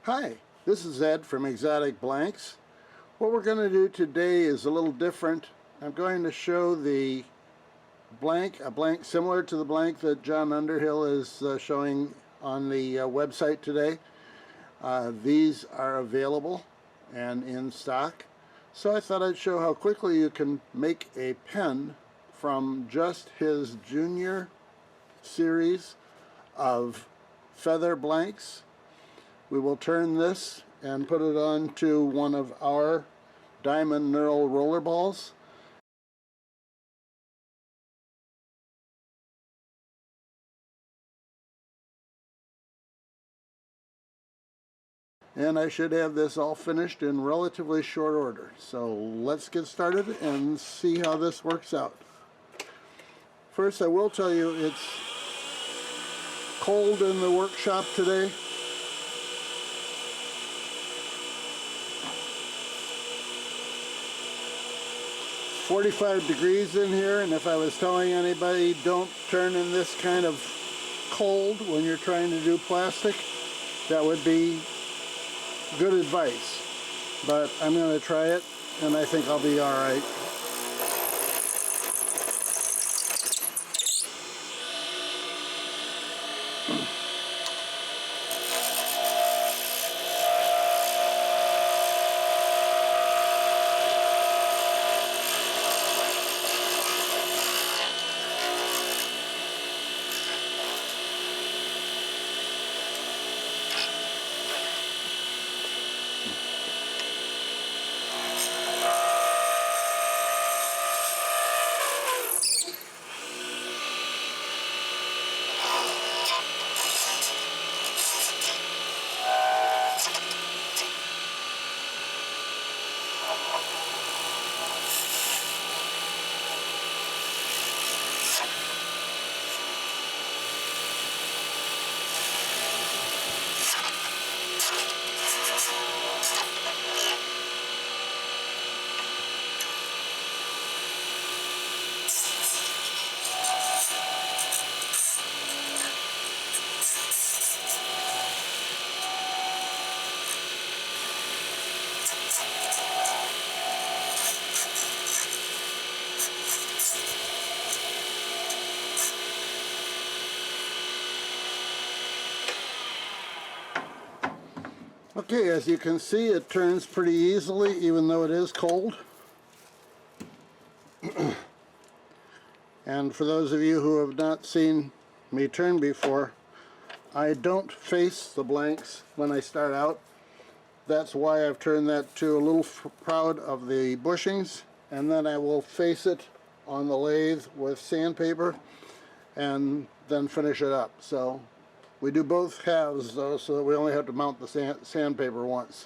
Hi, this is Ed from Exotic Blanks. What we're going to do today is a little different. I'm going to show the a blank similar to the blank that John Underhill is showing on the website today. These are available and in stock. So I thought I'd show how quickly you can make a pen from just his junior series of feather blanks. We will turn this and put it onto one of our Diamond Knurl Rollerballs. And I should have this all finished in relatively short order. So let's get started and see how this works out. First, I will tell you it's cold in the workshop today. .45 degrees in here, and if I was telling anybody don't turn in this kind of cold when you're trying to do plastic, that would be good advice. But I'm going to try it, and I think I'll be alright. Okay, as you can see, it turns pretty easily even though it is cold. And for those of you who have not seen me turn before, I don't face the blanks when I start out. That's why I've turned that to a little proud of the bushings, and then I will face it on the lathe with sandpaper and then finish it up. So we do both halves though, so that we only have to mount the sandpaper once.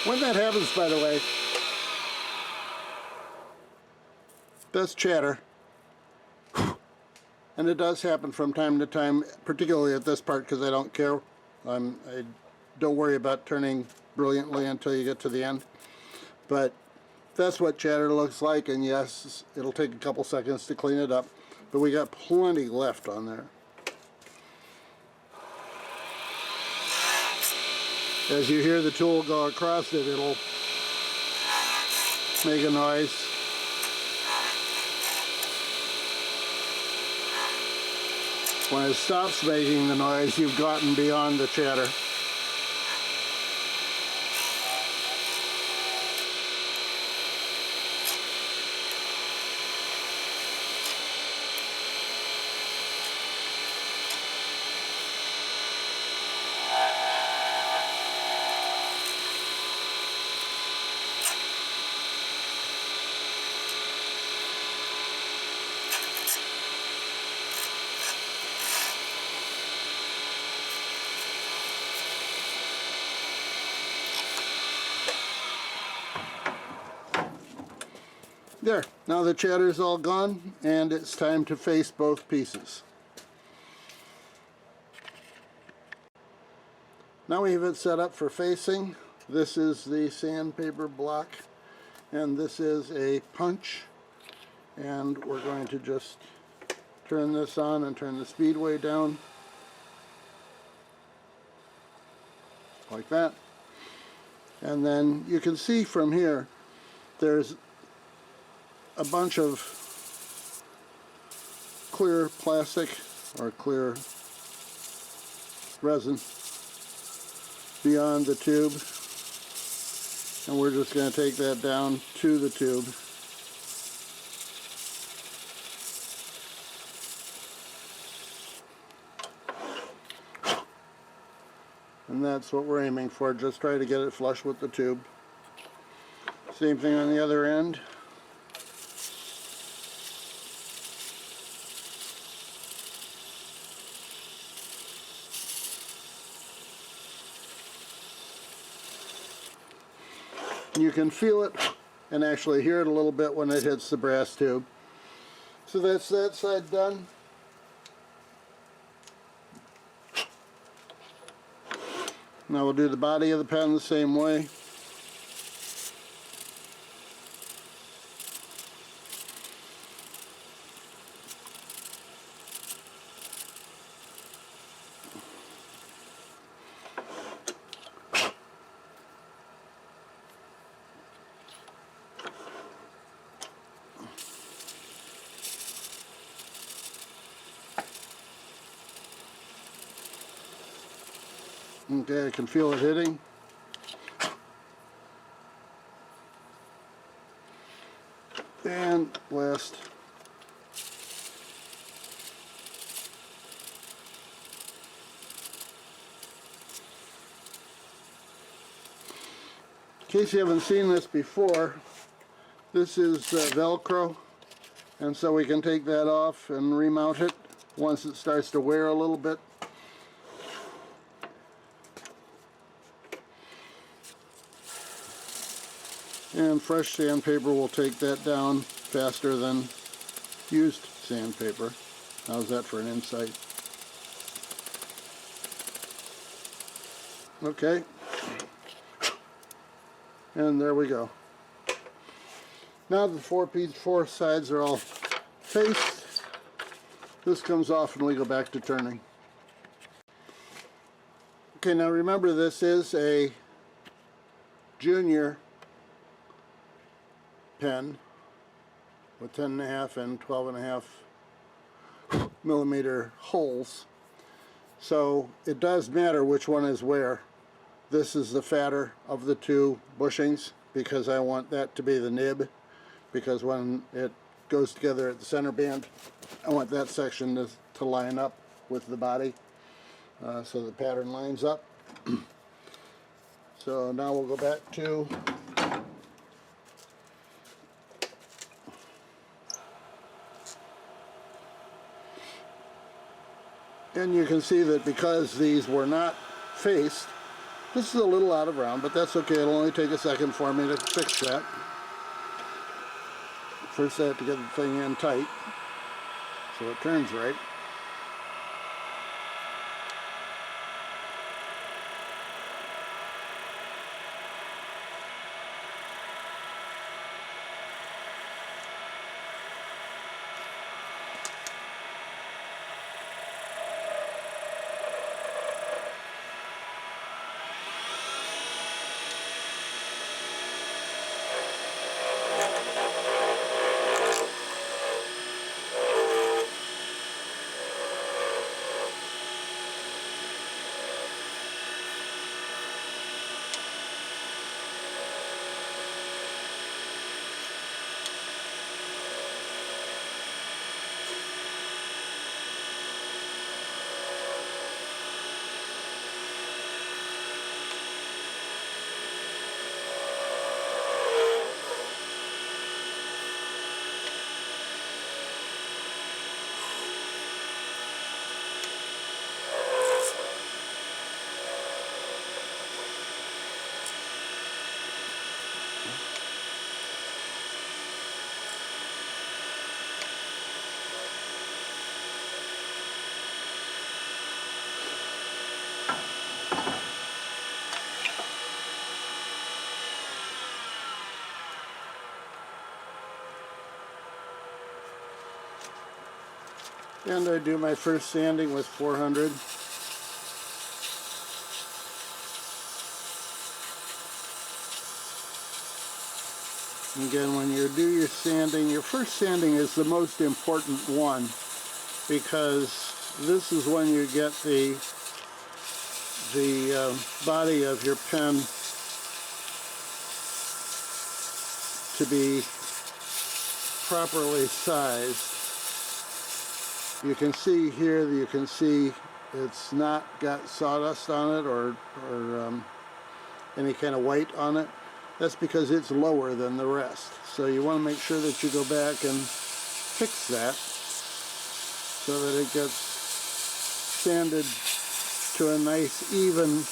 When that happens, by the way, that's chatter. And it does happen from time to time, particularly at this part, because I don't care. I don't worry about turning brilliantly until you get to the end. But that's what chatter looks like, and yes, it'll take a couple seconds to clean it up. But we got plenty left on there. As you hear the tool go across it, it'll make a noise. When it stops making the noise, you've gotten beyond the chatter. There, now the chatter's all gone, and it's time to face both pieces. Now we have it set up for facing. This is the sandpaper block, and this is a punch. And we're going to just turn this on and turn the speedway down. Like that. And then you can see from here, there's a bunch of clear plastic or clear resin beyond the tube, and we're just going to take that down to the tube. And that's what we're aiming for, just try to get it flush with the tube. Same thing on the other end. You can feel it and actually hear it a little bit when it hits the brass tube. So that's that side done. Now we'll do the body of the pen the same way. Okay, I can feel it hitting. And last. In case you haven't seen this before, this is Velcro, and so we can take that off and remount it once it starts to wear a little bit. And fresh sandpaper will take that down faster than used sandpaper. How's that for an insight? Okay. And there we go. Now the four sides are all faced. This comes off and we go back to turning. Okay, now remember this is a junior pen with 10.5 and 12.5 millimeter holes, so it does matter which one is where. This is the fatter of the two bushings because I want that to be the nib, because when it goes together at the center band I want that section to line up with the body, so the pattern lines up. So now we'll go back to and you can see that because these were not faced, this is a little out of round, but that's okay. It'll only take a second for me to fix that. First I have to get the thing in tight so it turns right. And I do my first sanding with 400. Again, when you do your sanding, your first sanding is the most important one, because this is when you get the body of your pen to be properly sized. You can see here, you can see it's not got sawdust on it or any kind of white on it. That's because it's lower than the rest. So you want to make sure that you go back and fix that so that it gets sanded to a nice even.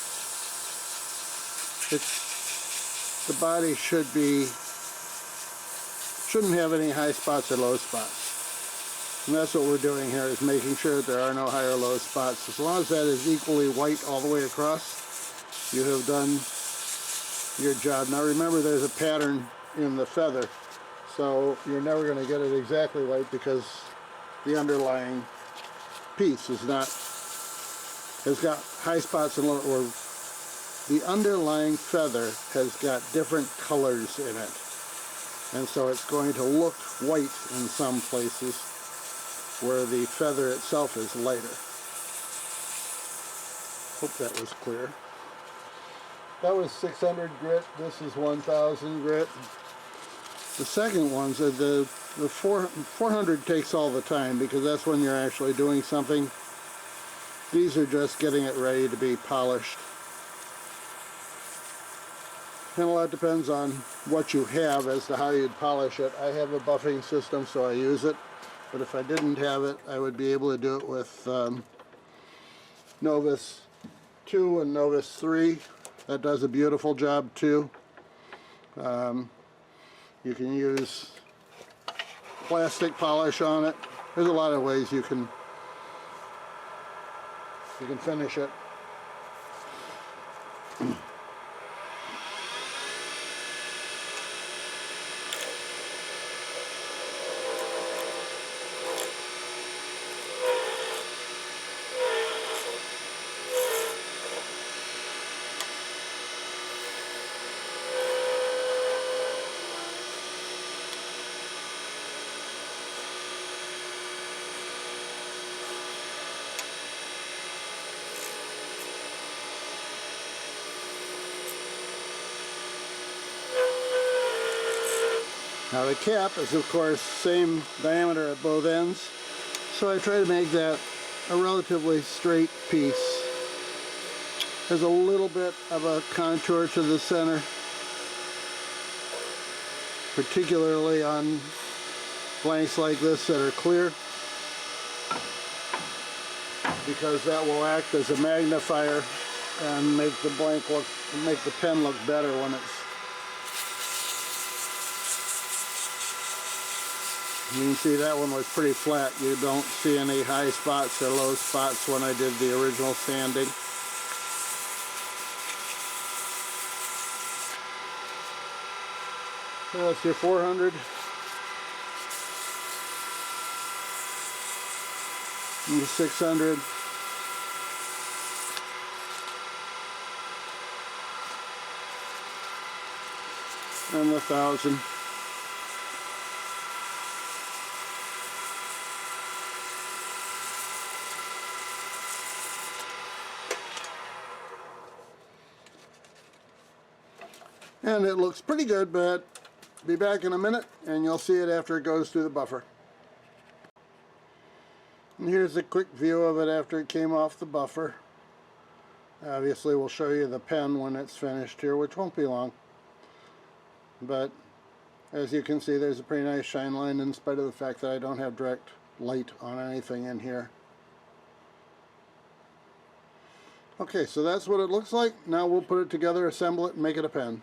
The body shouldn't have any high spots or low spots. And that's what we're doing here, is making sure that there are no high or low spots. As long as that is equally white all the way across, you have done your job. Now remember, there's a pattern in the feather, so you're never going to get it exactly white because the underlying piece has got high spots and low, or the underlying feather has got different colors in it, and so it's going to look white in some places where the feather itself is lighter. Hope that was clear. That was 600 grit, this is 1000 grit. The second ones are the 400 takes all the time, because that's when you're actually doing something. These are just getting it ready to be polished. And a lot depends on what you have as to how you'd polish it. I have a buffing system, so I use it. But if I didn't have it, I would be able to do it with Novus 2 and Novus 3. That does a beautiful job too. You can use plastic polish on it. There's a lot of ways you can finish it. Now the cap is, of course, same diameter at both ends, so I try to make that a relatively straight piece. There's a little bit of a contour to the center, particularly on blanks like this that are clear, because that will act as a magnifier and make the pen look better when it's. You can see that one was pretty flat. You don't see any high spots or low spots when I did the original sanding. So that's your 400. And your 600. And the 1000. And it looks pretty good, but be back in a minute and you'll see it after it goes through the buffer. And here's a quick view of it after it came off the buffer. Obviously we'll show you the pen when it's finished here, which won't be long. But as you can see, there's a pretty nice shine line in spite of the fact that I don't have direct light on anything in here. Okay, so that's what it looks like. Now we'll put it together, assemble it, and make it a pen.